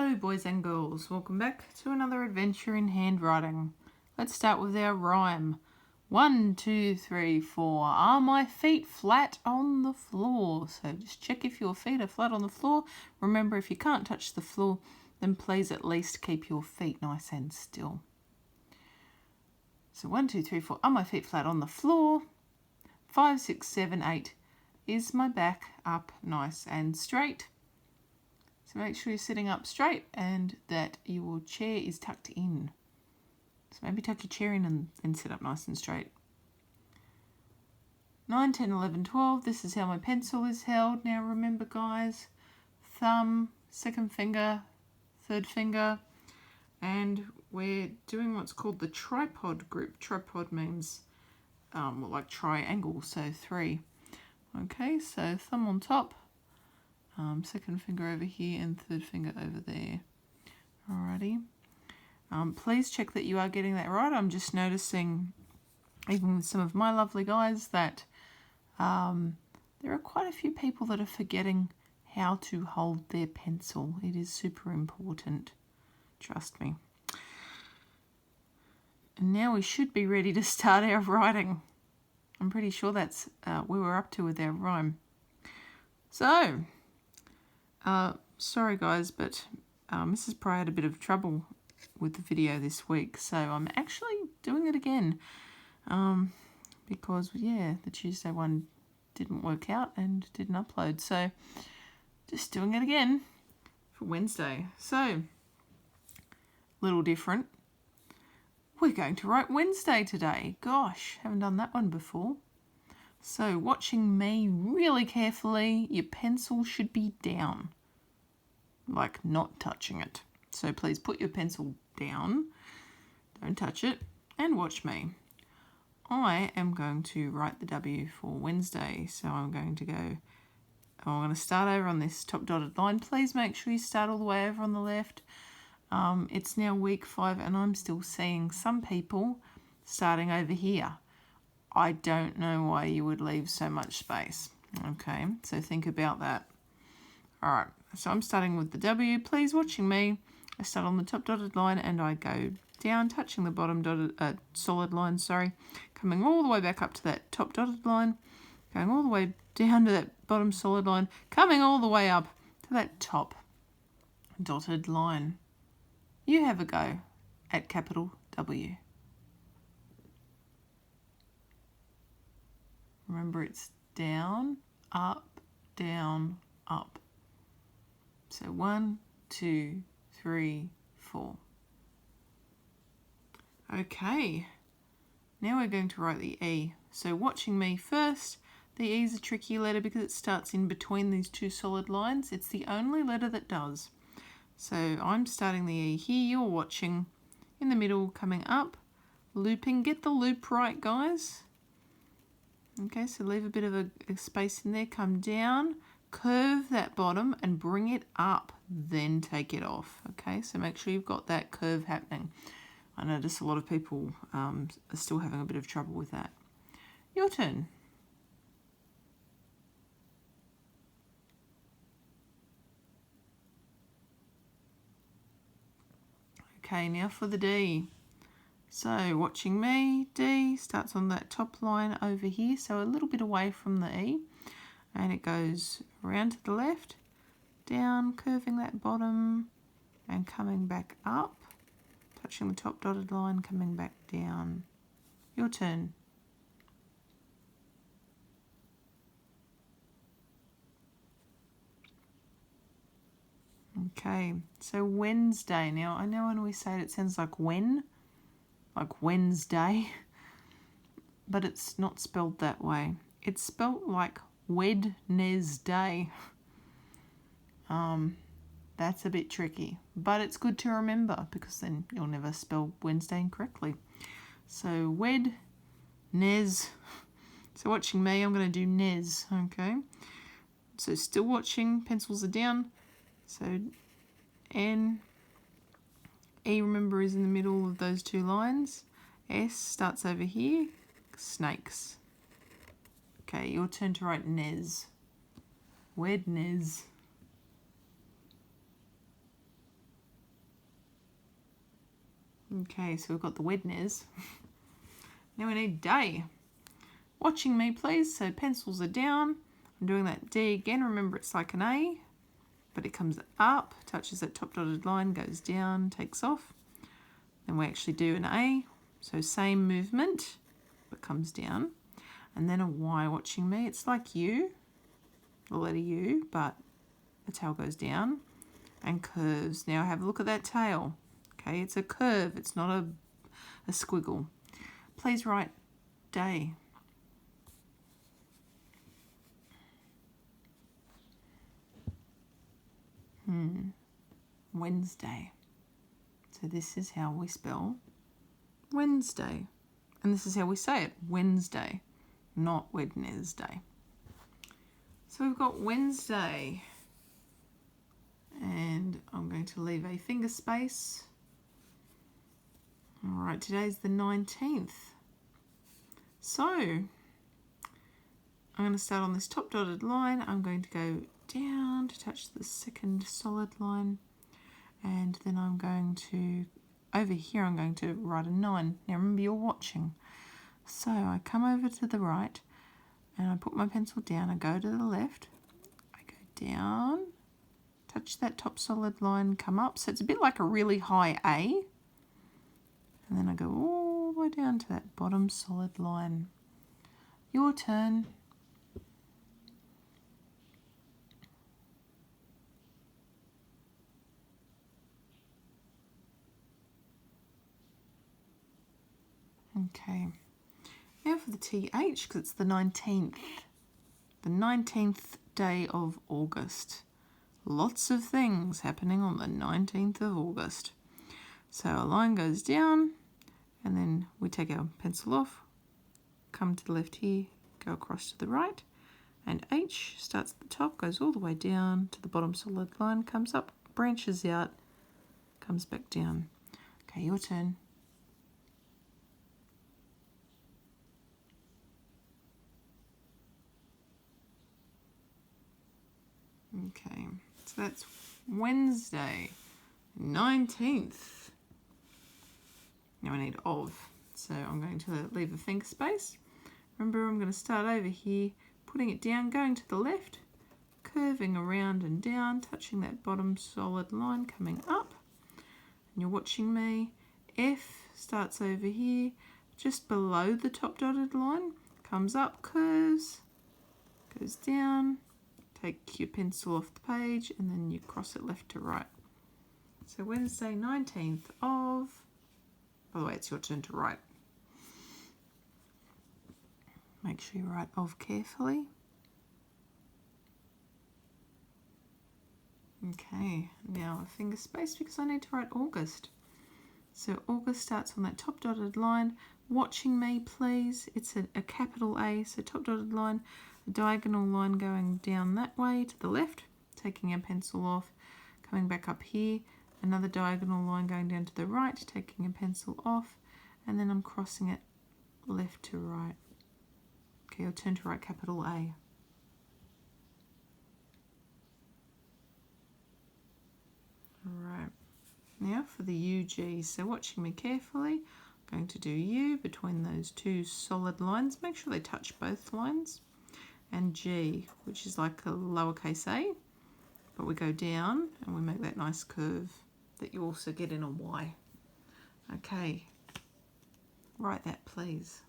Hello boys and girls, welcome back to another adventure in handwriting. Let's start with our rhyme. 1, 2, 3, 4. Are my feet flat on the floor? So just check if your feet are flat on the floor. Remember, if you can't touch the floor, then please at least keep your feet nice and still. So 1, 2, 3, 4. Are my feet flat on the floor? 5, 6, 7, 8. Is my back up nice and straight? So make sure you're sitting up straight and that your chair is tucked in. So maybe tuck your chair in and sit up nice and straight. 9, 10, 11, 12. This is how my pencil is held. Now remember guys, thumb, second finger, third finger, and we're doing what's called the tripod group. Tripod means like triangle, so 3. Okay, so thumb on top. Second finger over here and third finger over there. Alrighty. Please check that you are getting that right. I'm just noticing, even with some of my lovely guys, that there are quite a few people that are forgetting how to hold their pencil. It is super important. Trust me. And now we should be ready to start our writing. I'm pretty sure that's where we're up to with our rhyme. So, sorry guys, but Mrs. Pry had a bit of trouble with the video this week, so I'm actually doing it again because, yeah, the Tuesday one didn't work out and didn't upload, so just doing it again for Wednesday. So, little different. We're going to write Wednesday today. Gosh, haven't done that one before. So, watching me really carefully, your pencil should be down, like not touching it. So please put your pencil down, don't touch it, and watch me. I am going to write the W for Wednesday, so I'm going to start over on this top dotted line. Please make sure you start all the way over on the left. It's now week 5 and I'm still seeing some people starting over here. I don't know why you would leave so much space. Okay, so think about that. All right, so I'm starting with the W. Please watching me. I start on the top dotted line and I go down, touching the bottom dotted solid line, coming all the way back up to that top dotted line, going all the way down to that bottom solid line, coming all the way up to that top dotted line. You have a go at capital W. Remember, it's down, up, up. So 1, 2, 3, 4. Okay, now we're going to write the E. So watching me first, the E is a tricky letter because it starts in between these two solid lines. It's the only letter that does. So I'm starting the E here, you're watching in the middle, coming up, looping. Get the loop right, guys. Okay, so leave a bit of a space in there, come down, curve that bottom and bring it up, then take it off. Okay, so make sure you've got that curve happening. I notice a lot of people are still having a bit of trouble with that. Your turn. Okay, now for the D. So watching me, D starts on that top line over here, so a little bit away from the E, and it goes around to the left, down, curving that bottom and coming back up, touching the top dotted line, coming back down. Your turn. Okay, so Wednesday. Now I know when we say it sounds like when, like Wednesday, but it's not spelled that way. It's spelled like Wednesday. That's a bit tricky, but it's good to remember because then you'll never spell Wednesday incorrectly. So Nez. So watching me, I'm going to do Nez, okay? So still watching, pencils are down. So N, E, remember, is in the middle of those two lines. S starts over here, snakes. Okay, your turn to write Nez. Nez. Okay, so we've got the Wednesday. Now we need day. Watching me, please. So pencils are down. I'm doing that D again. Remember, it's like an A, but it comes up, touches that top dotted line, goes down, takes off. Then we actually do an A. So same movement, but comes down. And then a Y watching me. It's like U, the letter U, but the tail goes down and curves. Now have a look at that tail. Okay, it's a curve. It's not a squiggle. Please write day. Wednesday. So this is how we spell Wednesday. And this is how we say it, Wednesday, not Wednesday. So we've got Wednesday. And I'm going to leave a finger space. All right, today's the 19th. So I'm going to start on this top dotted line. I'm going to go down to touch the second solid line. And then I'm going to, over here, I'm going to write a 9. Now remember, you're watching. So I come over to the right and I put my pencil down. I go to the left. I go down, touch that top solid line, come up. So it's a bit like a really high A. And then I go all the way down to that bottom solid line. Your turn. Okay, now for the TH, because it's the 19th. The 19th day of August. Lots of things happening on the 19th of August. So a line goes down, and then we take our pencil off, come to the left here, go across to the right, and H starts at the top, goes all the way down to the bottom solid line, comes up, branches out, comes back down. Okay, your turn. Okay, so that's Wednesday, 19th. Now I need of, so I'm going to leave a finger space. Remember, I'm going to start over here, putting it down, going to the left, curving around and down, touching that bottom solid line, coming up. And you're watching me. F starts over here, just below the top dotted line, comes up, curves, goes down. Take your pencil off the page and then you cross it left to right. So Wednesday, 19th of, by the way, it's your turn to write. Make sure you write of carefully. Okay, now a finger space because I need to write August. So August starts on that top dotted line. Watching me, please. It's a capital A, so top dotted line. Diagonal line going down that way to the left, taking our pencil off, coming back up here, another diagonal line going down to the right, taking a pencil off, and then I'm crossing it left to right. Okay, I'll turn to write capital A. Alright, now for the UG, so watching me carefully, I'm going to do U between those two solid lines, make sure they touch both lines. And G, which is like a lowercase a, but we go down and we make that nice curve that you also get in a Y. Okay, write that please.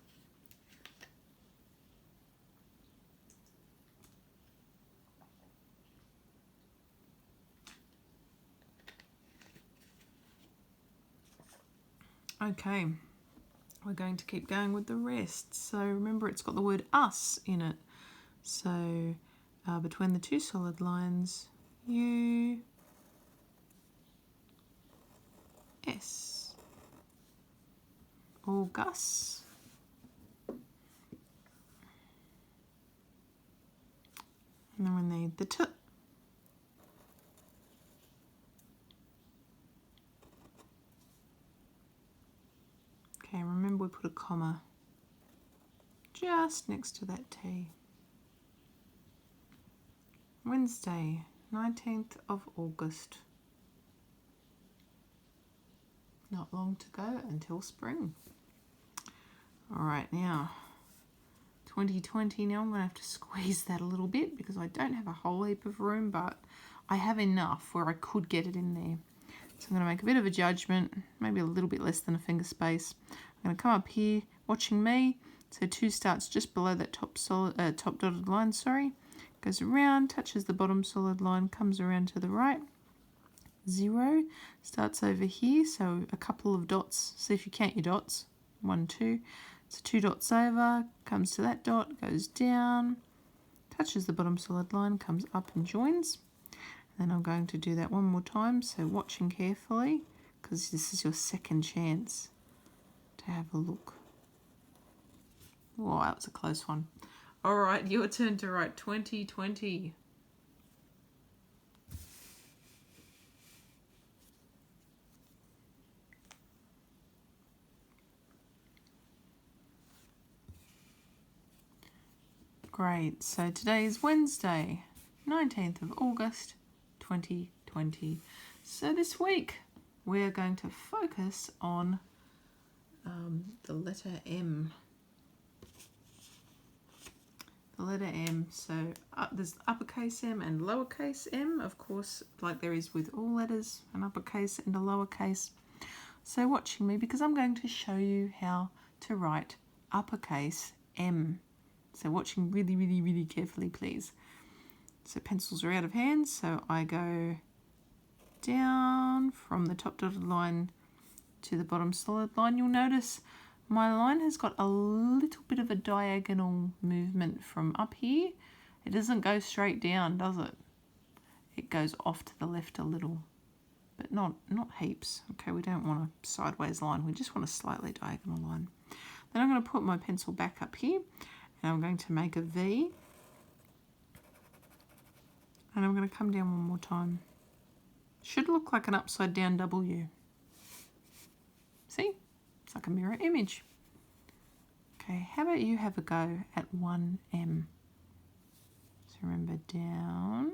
Okay, we're going to keep going with the rest. So remember, it's got the word us in it. So between the two solid lines, U, S, or Gus. And then we need the T. Okay, remember we put a comma just next to that T. Wednesday, 19th of August. Not long to go until spring. All right, now 2020. Now I'm going to have to squeeze that a little bit because I don't have a whole heap of room, but I have enough where I could get it in there. So I'm going to make a bit of a judgment, maybe a little bit less than a finger space. I'm going to come up here, watching me. So 2 starts just below that top dotted line, goes around, touches the bottom solid line, comes around to the right. 0 starts over here, so a couple of dots. See if you count your dots. 1, 2. So 2 dots over, comes to that dot, goes down, touches the bottom solid line, comes up and joins. And I'm going to do that one more time, so watching carefully, because this is your second chance to have a look. Oh, that was a close one. All right, your turn to write 2020. Great, so today is Wednesday, 19th of August, 2020. So this week we're going to focus on the letter M. The letter M, so there's uppercase M and lowercase m, of course, like there is with all letters, an uppercase and a lowercase. So watching me, because I'm going to show you how to write uppercase M. So watching really, really, really carefully, please. So pencils are out of hand, so I go down from the top dotted line to the bottom solid line. You'll notice my line has got a little bit of a diagonal movement from up here. It doesn't go straight down, does it? It goes off to the left a little, but not heaps. Okay, we don't want a sideways line. We just want a slightly diagonal line. Then I'm going to put my pencil back up here, and I'm going to make a V. And I'm going to come down one more time. Should look like an upside down W. See? It's like a mirror image. Okay, how about you have a go at 1M? So remember, down,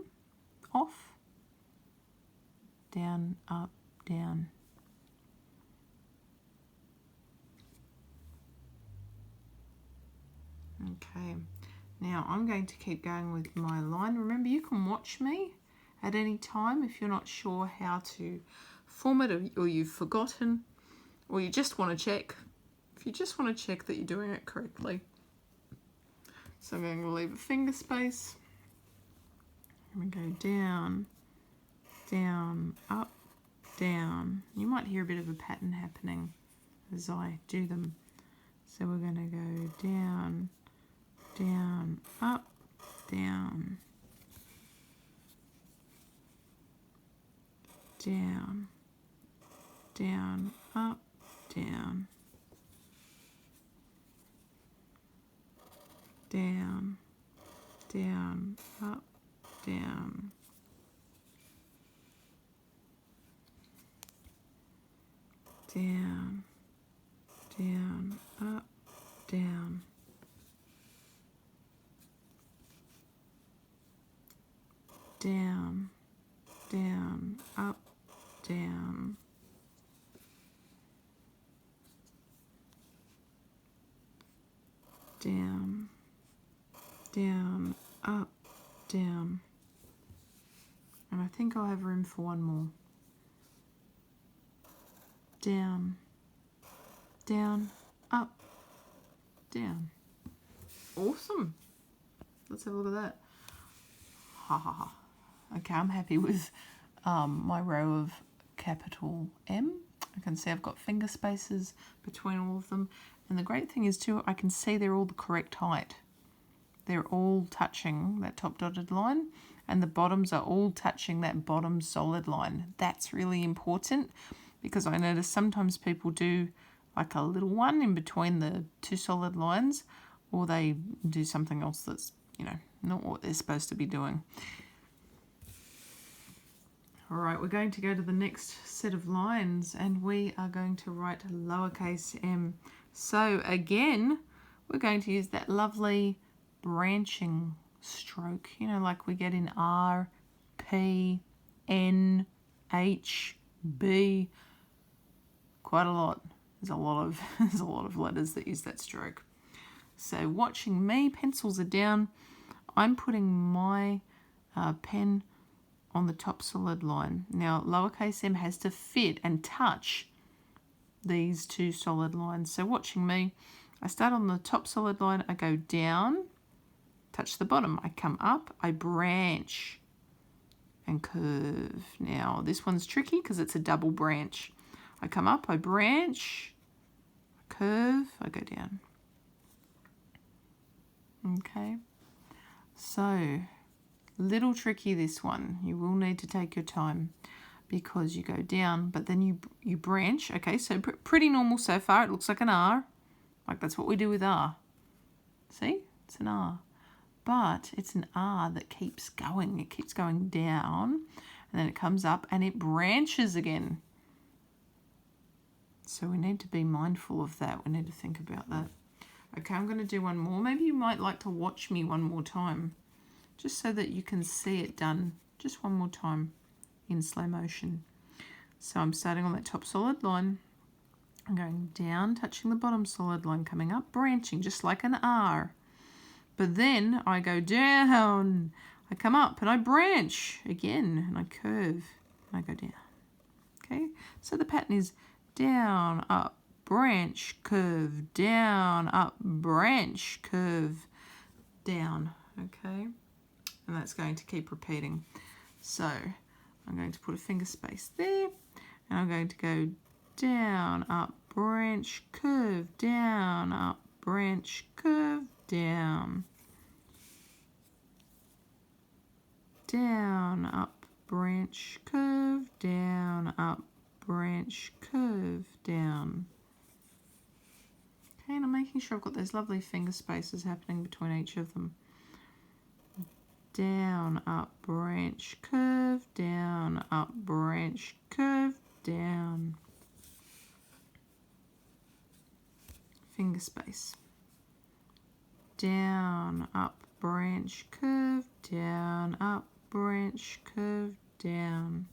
off, down, up, down. Okay, now I'm going to keep going with my line. Remember, you can watch me at any time if you're not sure how to form it, or you've forgotten, or you just want to check. If you just want to check that you're doing it correctly. So I'm going to leave a finger space. I'm going to go down, down, up, down. You might hear a bit of a pattern happening as I do them. So we're going to go down, down, up, down, down, down, up, down, down, down, up, down, down, down, up, down, down, down, up, down, down, down, up, down. And I think I'll have room for one more. Down, down, up, down. Awesome. Let's have a look at that. Ha ha ha. Okay, I'm happy with my row of capital M. I can see I've got finger spaces between all of them. And the great thing is too, I can see they're all the correct height. They're all touching that top dotted line, and the bottoms are all touching that bottom solid line. That's really important, because I notice sometimes people do like a little one in between the two solid lines, or they do something else that's, not what they're supposed to be doing. All right, we're going to go to the next set of lines, and we are going to write lowercase m. So again, we're going to use that lovely branching stroke, like we get in R, P, N, H, B. quite a lot. There's a lot of there's a lot of letters that use that stroke. So watching me, pencils are down. I'm putting my pen on the top solid line. Now lowercase m has to fit and touch these two solid lines. So watching me, I start on the top solid line, I go down, touch the bottom, I come up, I branch and curve. Now this one's tricky because it's a double branch. I come up, I branch, I curve, I go down. Okay, so little tricky this one. You will need to take your time because you go down, but then you branch. Okay, so pretty normal so far. It looks like an R. Like that's what we do with R. See? It's an R. But it's an R that keeps going. It keeps going down, and then it comes up and it branches again. So we need to be mindful of that. We need to think about that. Okay, I'm going to do one more. Maybe you might like to watch me one more time, just so that you can see it done just one more time in slow motion. So I'm starting on that top solid line. I'm going down, touching the bottom solid line, coming up, branching, just like an R. But then I go down, I come up and I branch again, and I curve, and I go down. Okay, so the pattern is down, up, branch, curve, down, up, branch, curve, down. Okay, and that's going to keep repeating. So I'm going to put a finger space there, and I'm going to go down, up, branch, curve, down, up, branch, curve, down. Down, up, branch, curve, down, up, branch, curve, down. Okay, and I'm making sure I've got those lovely finger spaces happening between each of them. Down, up, branch, curve, down, up, branch, curve, down. Finger space. Down, up, branch, curve, down, up, branch, curve, down.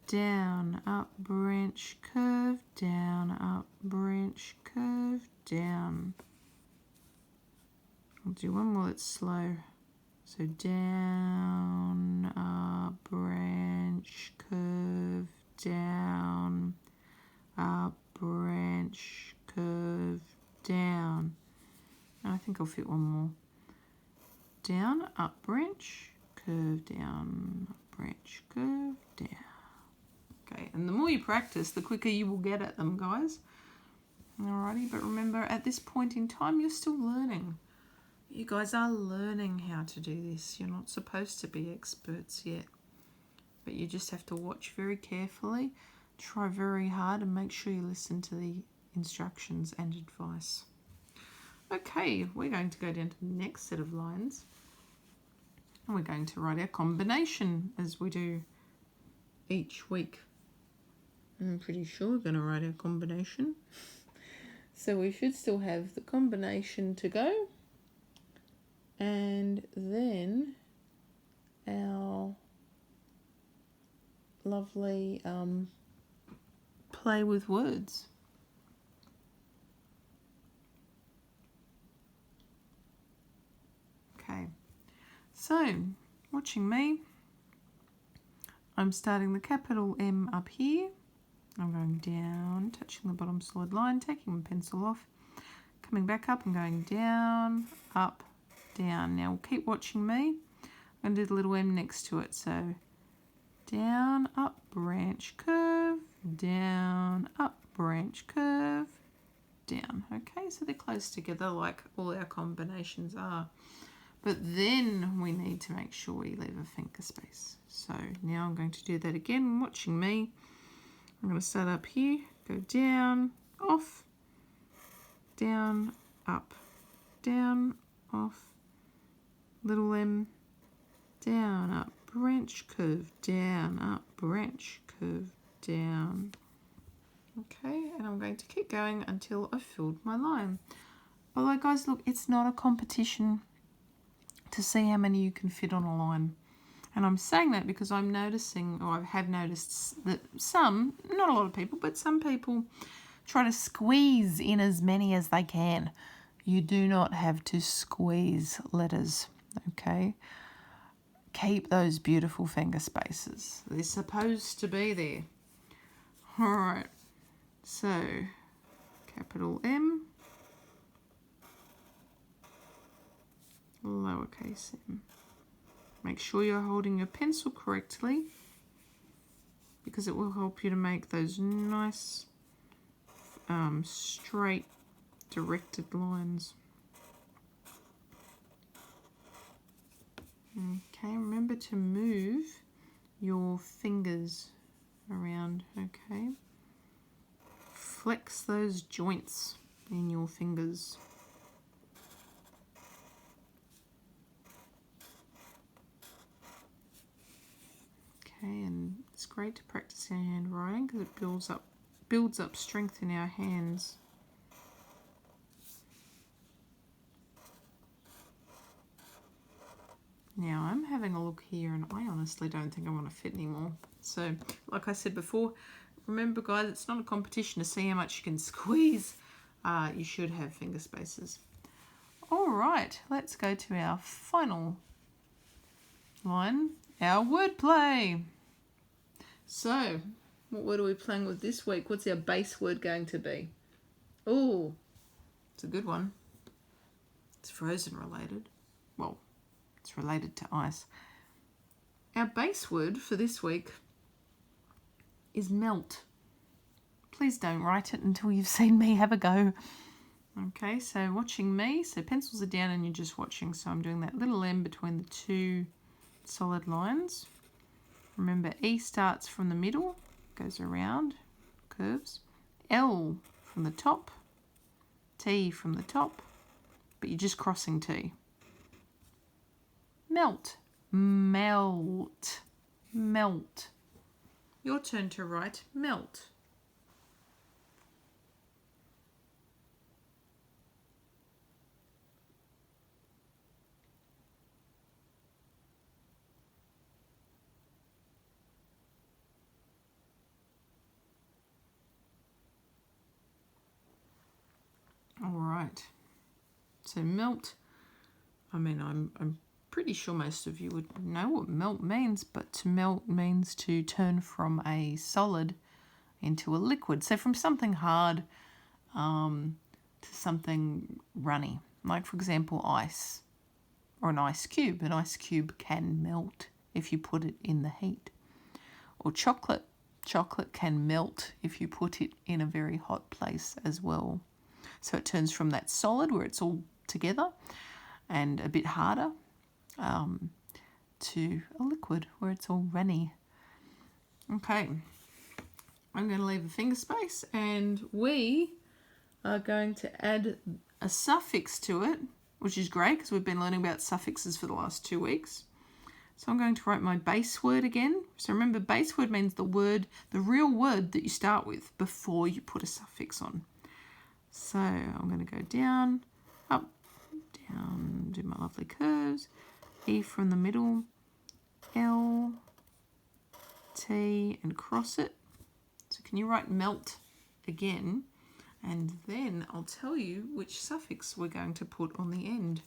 Down, up, branch, curve, down, up, branch, curve, down. I'll do one more that's slow. So down, up, branch, curve, down, up, branch, curve, down. And I think I'll fit one more. Down, up, branch, curve, down, up, branch, curve, down. Okay, and the more you practice, the quicker you will get at them, guys. Alrighty, but remember, at this point in time, you're still learning. You guys are learning how to do this. You're not supposed to be experts yet. But you just have to watch very carefully, try very hard, and make sure you listen to the instructions and advice. Okay, we're going to go down to the next set of lines. And we're going to write our combination as we do each week. I'm pretty sure we're going to write our combination. So we should still have the combination to go. And then our lovely play with words. Okay, so watching me, I'm starting the capital M up here. I'm going down, touching the bottom solid line, taking my pencil off, coming back up and going down, up, down. Now we'll keep watching me. I'm going to do the little M next to it. So down, up, branch, curve, down, up, branch, curve, down. Okay, so they're close together like all our combinations are. But then we need to make sure we leave a finger space. So now I'm going to do that again, watching me. I'm going to start up here, go down, off, down, up, down, off, little M, down, up, branch, curve, down, up, branch, curve, down. Okay, and I'm going to keep going until I've filled my line. Although, guys, look, it's not a competition to see how many you can fit on a line. And I'm saying that because I'm noticing, or I have noticed that some, not a lot of people, but some people try to squeeze in as many as they can. You do not have to squeeze letters, okay? Keep those beautiful finger spaces. They're supposed to be there. All right, so capital M, lowercase m. Make sure you're holding your pencil correctly because it will help you to make those nice straight directed lines. Okay, remember to move your fingers around, okay? Flex those joints in your fingers. Okay, and it's great to practice our handwriting because it builds up strength in our hands. Now I'm having a look here and I honestly don't think I want to fit anymore. So like I said before, remember guys, it's not a competition to see how much you can squeeze. You should have finger spaces. All right, let's go to our final line, our wordplay. So what word are we playing with this week? What's our base word going to be? Oh, it's a good one. It's frozen related. Well, it's related to ice. Our base word for this week is melt. Please don't write it until you've seen me have a go. Okay, so watching me, so pencils are down and you're just watching. So I'm doing that little M between the two solid lines. Remember, E starts from the middle, goes around, curves. L from the top, T from the top, but you're just crossing T. Melt, melt, melt. Your turn to write melt. All right, so melt, I mean, I'm pretty sure most of you would know what melt means, but to melt means to turn from a solid into a liquid. So from something hard to something runny, like for example ice or an ice cube. An ice cube can melt if you put it in the heat. Or chocolate. Chocolate can melt if you put it in a very hot place as well. So it turns from that solid where it's all together and a bit harder to a liquid where it's all runny. Okay, I'm going to leave a finger space and we are going to add a suffix to it, which is great because we've been learning about suffixes for the last 2 weeks. So I'm going to write my base word again. So remember, base word means the real word that you start with before you put a suffix on. So I'm going to go down, up, down, do my lovely curves. E from the middle, L, T, and cross it. So can you write melt again? And then I'll tell you which suffix we're going to put on the end.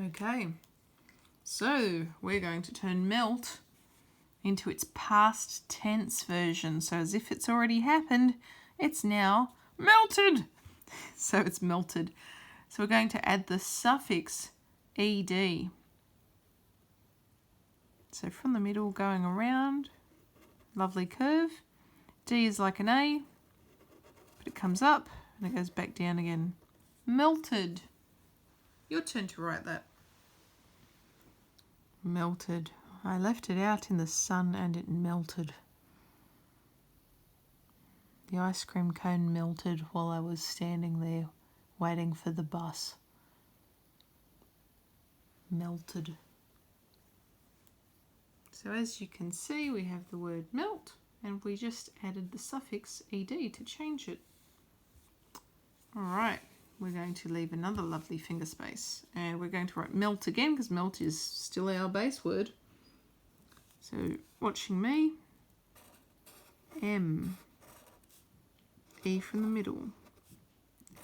Okay, so we're going to turn melt into its past tense version. So as if it's already happened, it's now melted. So it's melted. So we're going to add the suffix ed. So from the middle going around, lovely curve. D is like an A, but it comes up and it goes back down again. Melted. Your turn to write that. Melted. I left it out in the sun and it melted. The ice cream cone melted while I was standing there waiting for the bus. melted. So as you can see, we have the word melt, and we just added the suffix ed to change it. All right, we're going to leave another lovely finger space, and we're going to write melt again because melt is still our base word. So watching me, M, E from the middle,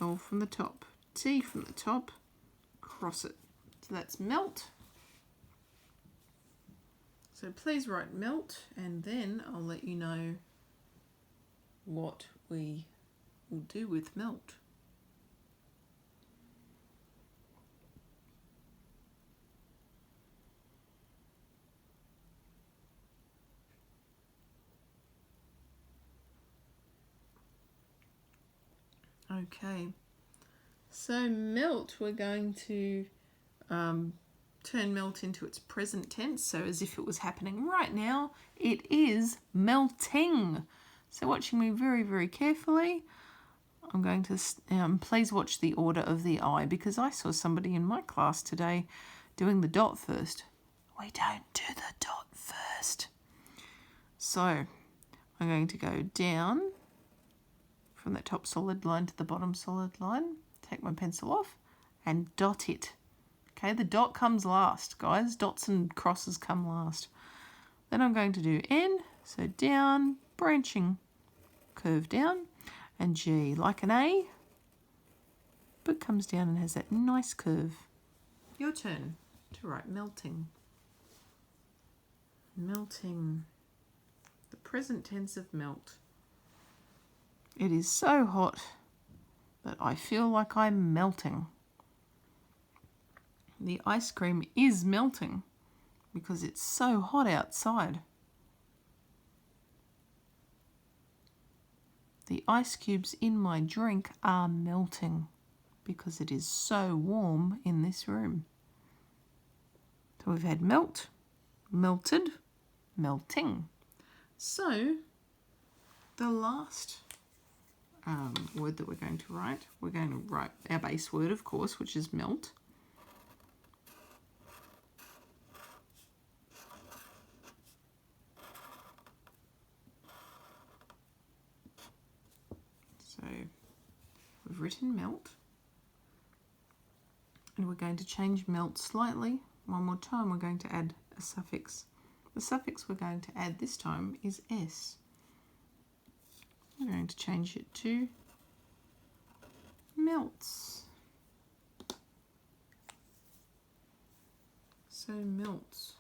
L from the top, T from the top, cross it. So that's melt. So please write melt, and then I'll let you know what we will do with melt. Okay, so melt, we're going to turn melt into its present tense, so as if it was happening right now, it is melting. So watching me very, very carefully, I'm going to, please watch the order of the I, because I saw somebody in my class today doing the dot first. We don't do the dot first. So I'm going to go down from the top solid line to the bottom solid line, take my pencil off and dot it. Okay, the dot comes last, guys. Dots and crosses come last. Then I'm going to do N, so down, branching, curve down, and G, like an A, but comes down and has that nice curve. Your turn to write melting. Melting, the present tense of melt. It is so hot that I feel like I'm melting. The ice cream is melting because it's so hot outside. The ice cubes in my drink are melting because it is so warm in this room. So we've had melt, melted, melting. So the last word that we're going to write our base word, of course, which is melt. So we've written melt, and we're going to change melt slightly. One more time, we're going to add a suffix. The suffix we're going to add this time is S. We're going to change it to melts. So melts.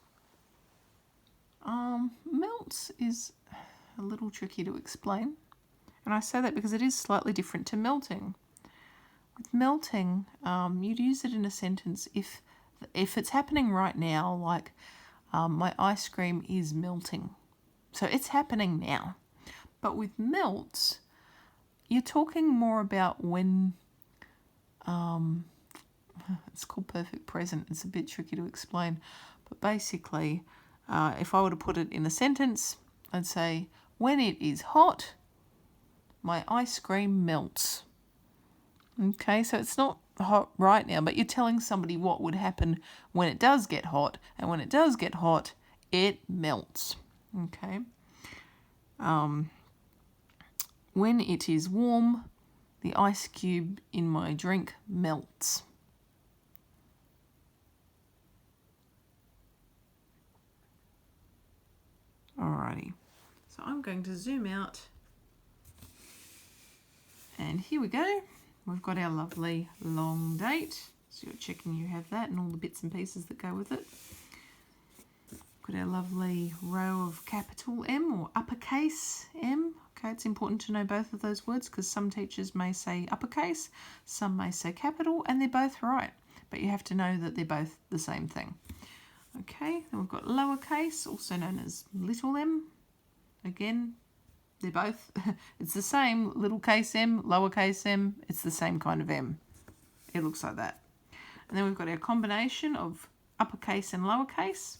Melts is a little tricky to explain. And I say that because it is slightly different to melting. With melting, you'd use it in a sentence if it's happening right now, like my ice cream is melting. So it's happening now. But with melts, you're talking more about when, it's called perfect present. It's a bit tricky to explain. But basically, if I were to put it in a sentence, I'd say, when it is hot, my ice cream melts. Okay, so it's not hot right now, but you're telling somebody what would happen when it does get hot. And when it does get hot, it melts. Okay. When it is warm, the ice cube in my drink melts. Alrighty, so I'm going to zoom out, and here we go. We've got our lovely long date, so you're checking you have that and all the bits and pieces that go with it. Got our lovely row of capital M or uppercase M. Okay, it's important to know both of those words because some teachers may say uppercase, some may say capital, and they're both right. But you have to know that they're both the same thing. Okay, then we've got lowercase, also known as little m. Again, they're both, it's the same, little case m, lowercase m, it's the same kind of m. It looks like that. And then we've got our combination of uppercase and lowercase,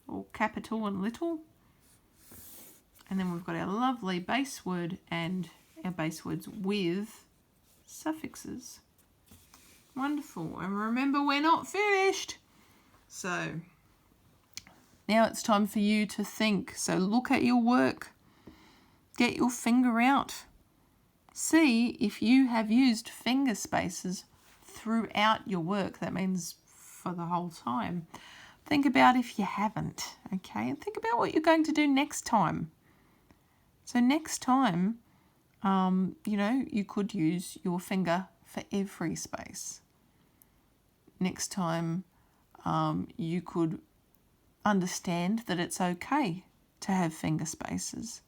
or capital and little. And then we've got our lovely base word and our base words with suffixes. Wonderful. And remember, we're not finished. So now it's time for you to think. So look at your work. Get your finger out. See if you have used finger spaces throughout your work. That means for the whole time. Think about if you haven't, okay? And think about what you're going to do next time. So next time, you could use your finger for every space. Next time, you could understand that it's okay to have finger spaces.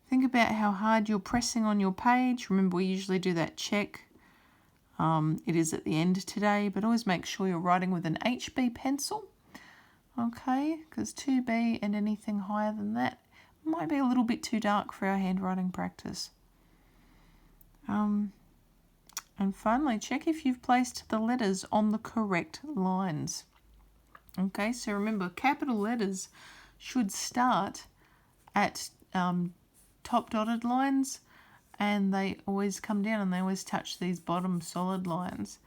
Think about how hard you're pressing on your page. Remember, we usually do that check. It is at the end today, but always make sure you're writing with an HB pencil. Okay, because 2B and anything higher than that might be a little bit too dark for our handwriting practice. And finally, check if you've placed the letters on the correct lines. Okay, so remember, capital letters should start at top dotted lines, and they always come down and they always touch these bottom solid lines.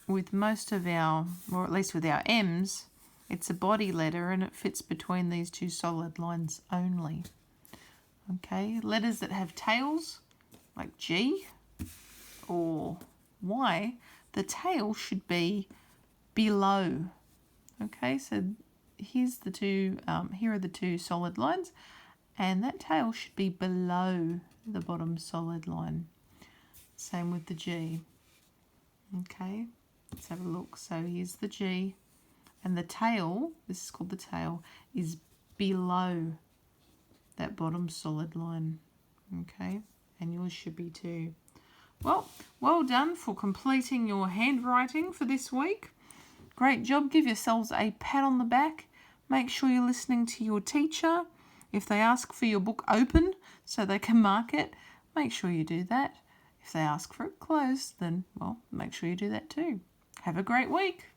With most of our, or at least with our M's, it's a body letter and it fits between these two solid lines only. Okay, letters that have tails, like G or Y, the tail should be below. Okay, so here's the two, here are the two solid lines, and that tail should be below the bottom solid line. Same with the G. Okay, let's have a look. So here's the G, and the tail, this is called the tail, is below that bottom solid line. Okay, and yours should be too. Well done for completing your handwriting for this week. Great job. Give yourselves a pat on the back. Make sure you're listening to your teacher. If they ask for your book open so they can mark it, make sure you do that. If they ask for it closed, then, well, make sure you do that too. Have a great week.